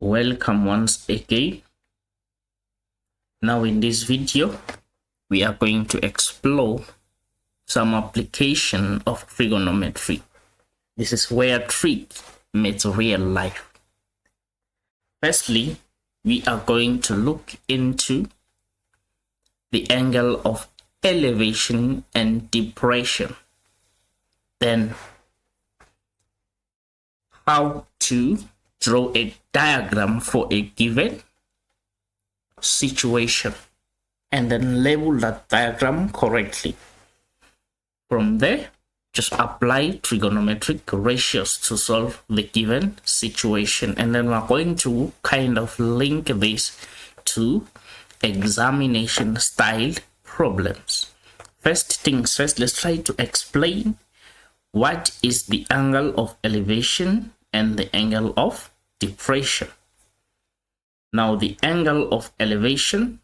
Welcome once again. Now in this video, we are going to explore some application of trigonometry. This is where trig meets real life. Firstly, we are going to look into the angle of elevation and depression. Then, how to draw a diagram for a given situation and then label that diagram correctly. From there, just apply trigonometric ratios to solve the given situation, and then we're going to kind of link this to examination style problems. First things first, let's try to explain what is the angle of elevation and the angle of depression. Now, the angle of elevation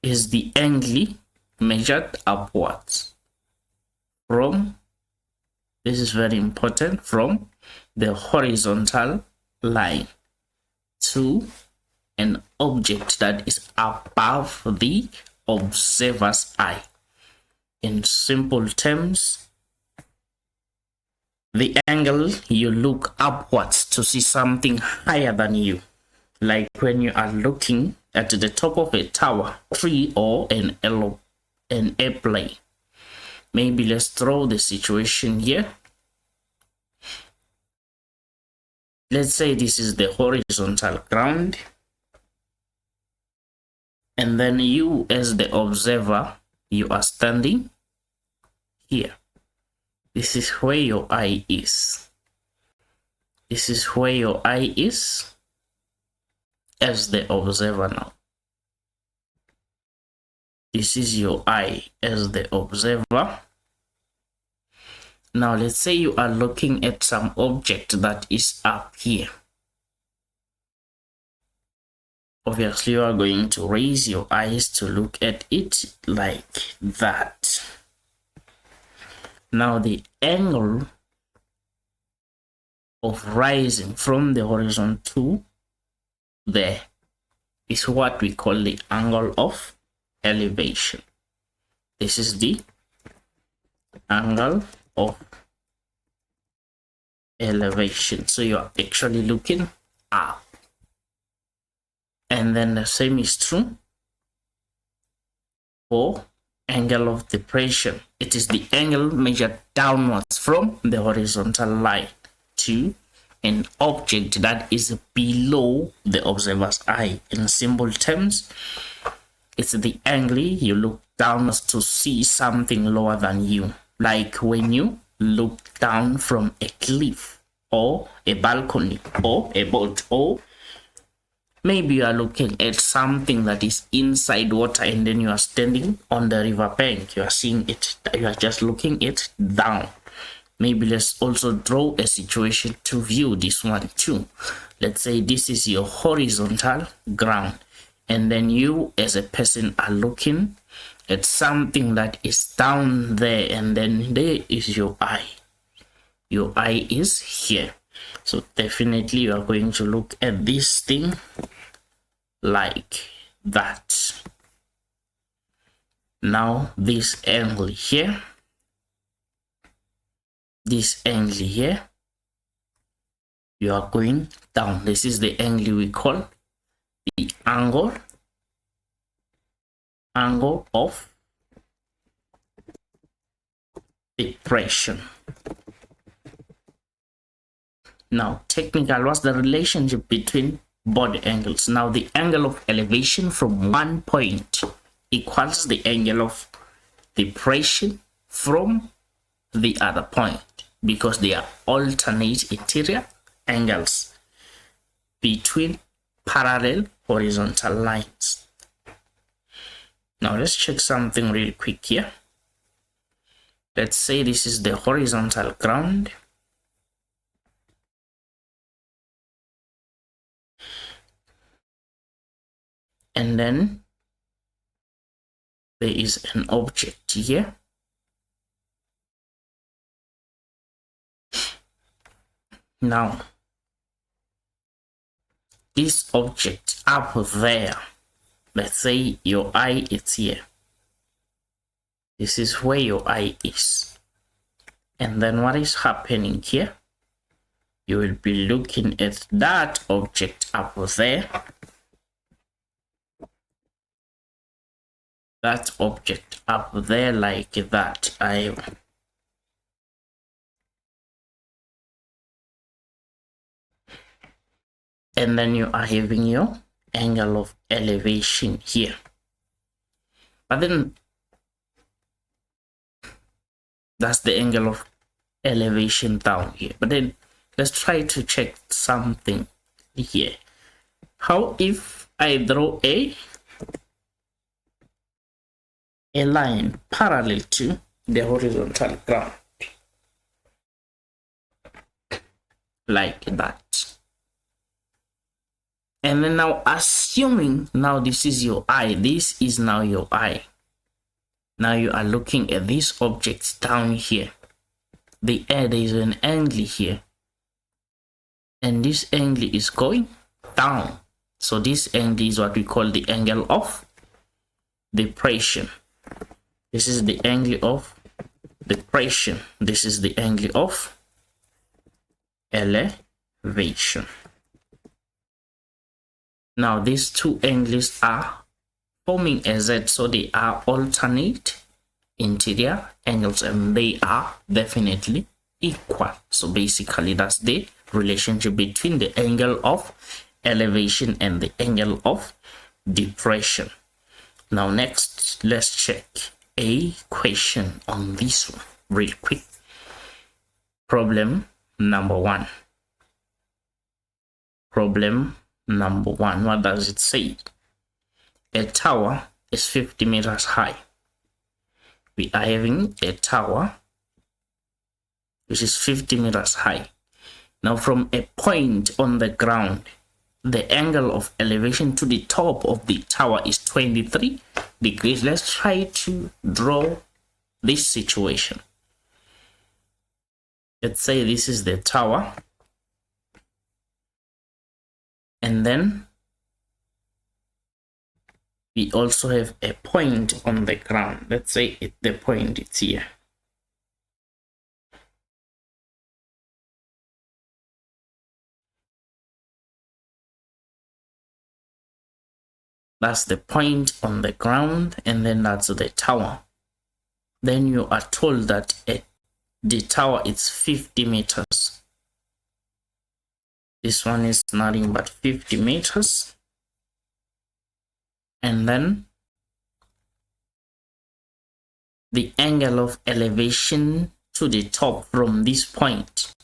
is the angle measured upwards from, this is very important, from the horizontal line to an object that is above the observer's eye. In simple terms, the angle you look upwards to see something higher than you, like when you are looking at the top of a tower, tree, or an airplane. Maybe let's throw the situation here. Let's say this is the horizontal ground, and then you as the observer, you are standing here. This is where your eye is. This is where your eye is as the observer now. This is your eye as the observer. Now let's say you are looking at some object that is up here. Obviously, you are going to raise your eyes to look at it like that. Now the angle of rising from the horizon to there is what we call the angle of elevation. This is the angle of elevation. So you're actually looking up. And then the same is true for angle of depression. It is the angle measured downwards from the horizontal line to an object that is below the observer's eye. In simple terms, it's the angle you look downwards to see something lower than you, like when you look down from a cliff or a balcony or a boat, or maybe you are looking at something that is inside water and then you are standing on the river bank. You are seeing it, you are just looking it down. Maybe let's also draw a situation to view this one too. Let's say this is your horizontal ground, and then you as a person are looking at something that is down there, and then there is your eye. Your eye is here. So definitely you are going to look at this thing like that. Now this angle here, this angle here, you are going down. This is the angle we call the angle of depression. Now, technical, what's the relationship between both angles? Now, the angle of elevation from one point equals the angle of depression from the other point, because they are alternate interior angles between parallel horizontal lines. Now, let's check something real quick here. Let's say this is the horizontal ground. And then there is an object here. Now, this object up there, let's say your eye is here. This is where your eye is. And then what is happening here? You will be looking at that object up there. That object up there like that. And then you are having your angle of elevation here. But then that's the angle of elevation down here. But then let's try to check something here. How if I draw a line parallel to the horizontal ground like that? And then now assuming now this is your eye, this is now your eye. Now you are looking at these objects down here. There is an angle here, and this angle is going down. So this angle is what we call the angle of depression. This is the angle of depression. This is the angle of elevation. Now these two angles are forming a Z, so they are alternate interior angles and they are definitely equal. So basically that's the relationship between the angle of elevation and the angle of depression. Now next, let's check a question on this one real quick. Problem number 1. Problem number 1, what does it say? A tower is 50 meters high. We are having a tower which is 50 meters high. Now from a point on the ground, the angle of elevation to the top of the tower is 23 degrees. Let's try to draw this situation. Let's say this is the tower, and then we also have a point on the ground. Let's say the point is here. That's the point on the ground, and then that's the tower. Then you are told that the tower is 50 meters. This one is nothing but 50 meters. And then the angle of elevation to the top from this point.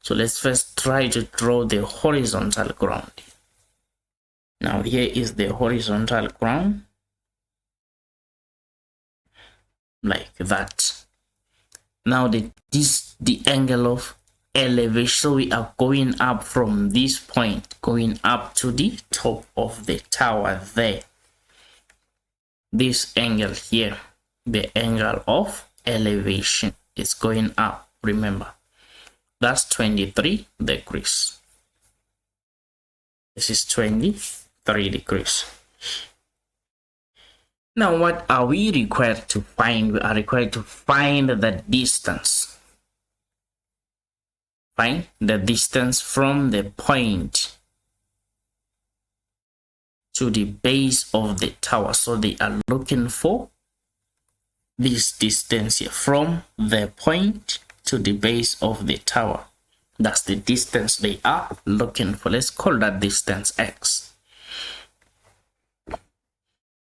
So let's first try to draw the horizontal ground. Now here is the horizontal ground like that. Now the angle of elevation, so we are going up from this point, going up to the top of the tower there. This angle here, the angle of elevation is going up. Remember, that's 23 degrees. This is 23 degrees. Now what are we required to find? We are required to find the distance. Find the distance from the point to the base of the tower. So they are looking for this distance here from the point to the base of the tower. That's the distance they are looking for. Let's call that distance x.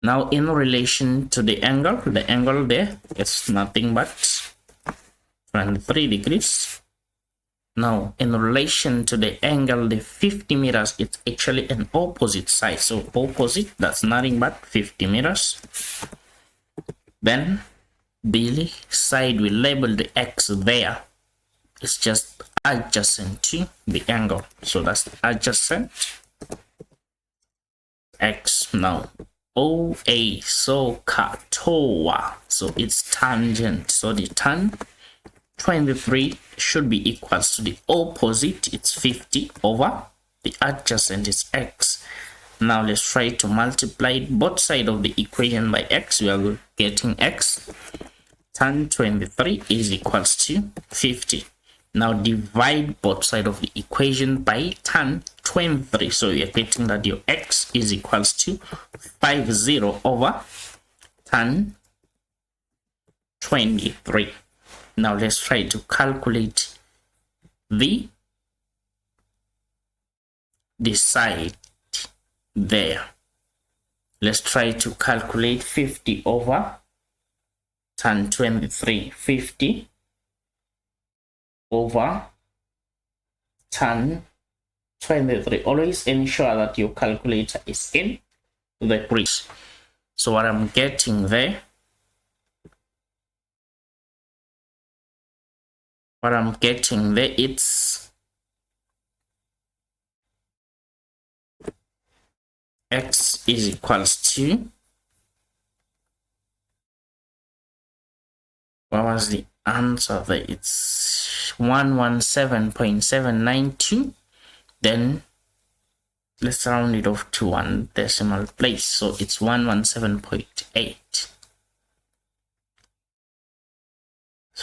Now in relation to the angle there is nothing but 23 degrees. Now in relation to the angle, the 50 meters, it's actually an opposite side. So opposite, that's nothing but 50 meters. Then the side we label the x there. It's just adjacent to the angle. So that's adjacent x. Now OA, so katoa, so it's tangent. So the tan 23 should be equals to the opposite, it's 50, over the adjacent is x. Now let's try to multiply both sides of the equation by x. We are getting x tan 23 is equals to 50. Now divide both sides of the equation by tan 23. So you're getting that your x is equals to 50 over tan 23. Now let's try to calculate the side there. Let's try to calculate 50 over tan 23. 50 over tan 23. Always ensure that your calculator is in the crease. So what I'm getting there, it's x is equals to, what was the answer there? It's 117.792. Then let's round it off to one decimal place, so it's 117.8.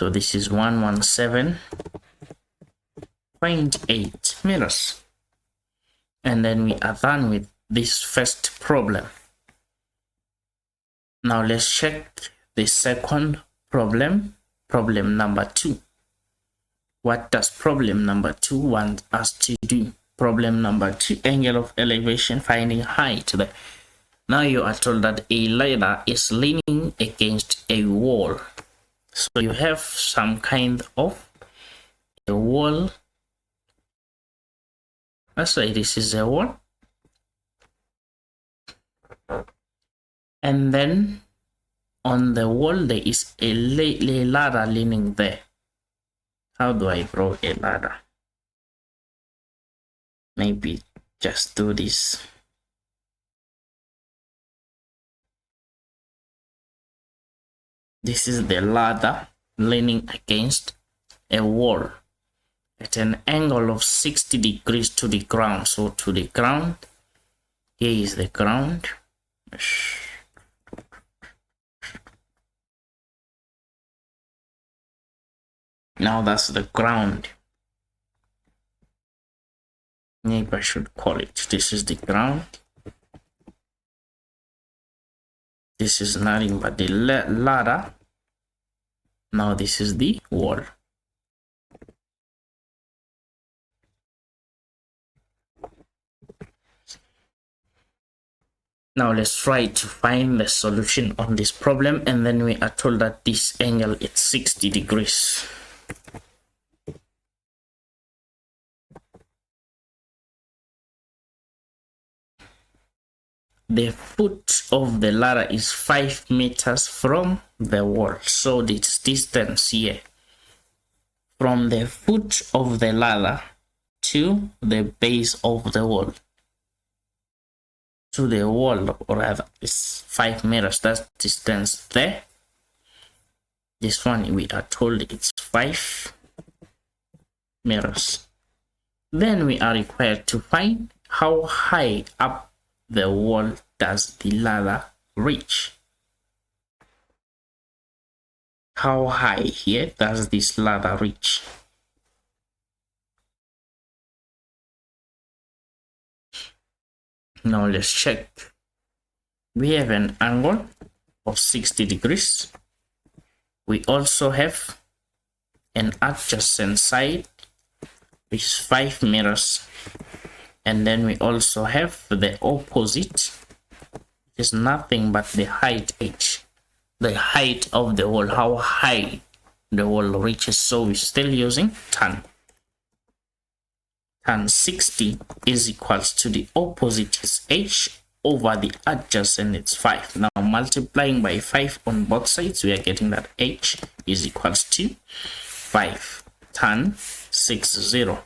so this is 117.8 meters. And then we are done with this first problem. Now let's check the second problem, problem number 2. What does problem number 2 want us to do? Problem number 2, angle of elevation, finding height there. Now you are told that a ladder is leaning against a wall. So you have some kind of a wall. Let's say this is a wall. And then on the wall there is a ladder leaning there. How do I draw a ladder? Maybe just do this. This is the ladder leaning against a wall at an angle of 60 degrees to the ground. So to the ground, here is the ground. Now that's the ground. Maybe I should call it. This is the ground. This is nothing but the ladder. Now this is the wall. Now let's try to find the solution on this problem, and then we are told that this angle is 60 degrees. The foot of the ladder is 5 meters from the wall. So this distance here from the foot of the ladder to the base of the wall, to the wall, or rather, is 5 meters. That's distance there. This one we are told it's 5 meters. Then we are required to find how high up the wall does the ladder reach. How high here does this ladder reach? Now let's check. We have an angle of 60 degrees. We also have an adjacent side, which is 5 meters. And then we also have the opposite, which is nothing but the height h, the height of the wall, how high the wall reaches. So we're still using tan. Tan 60 is equals to the opposite is h over the adjacent, it's 5. Now multiplying by 5 on both sides, we are getting that h is equals to 5 tan 60.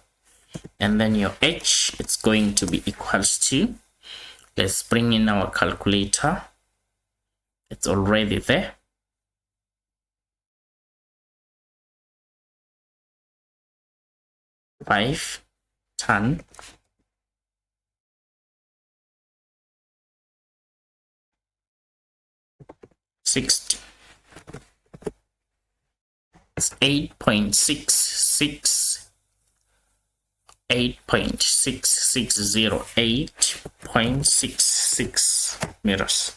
And then your h, it's going to be equals to, let's bring in our calculator. It's already there. 5 tan 60. It's 8.66 8.6608.66 meters.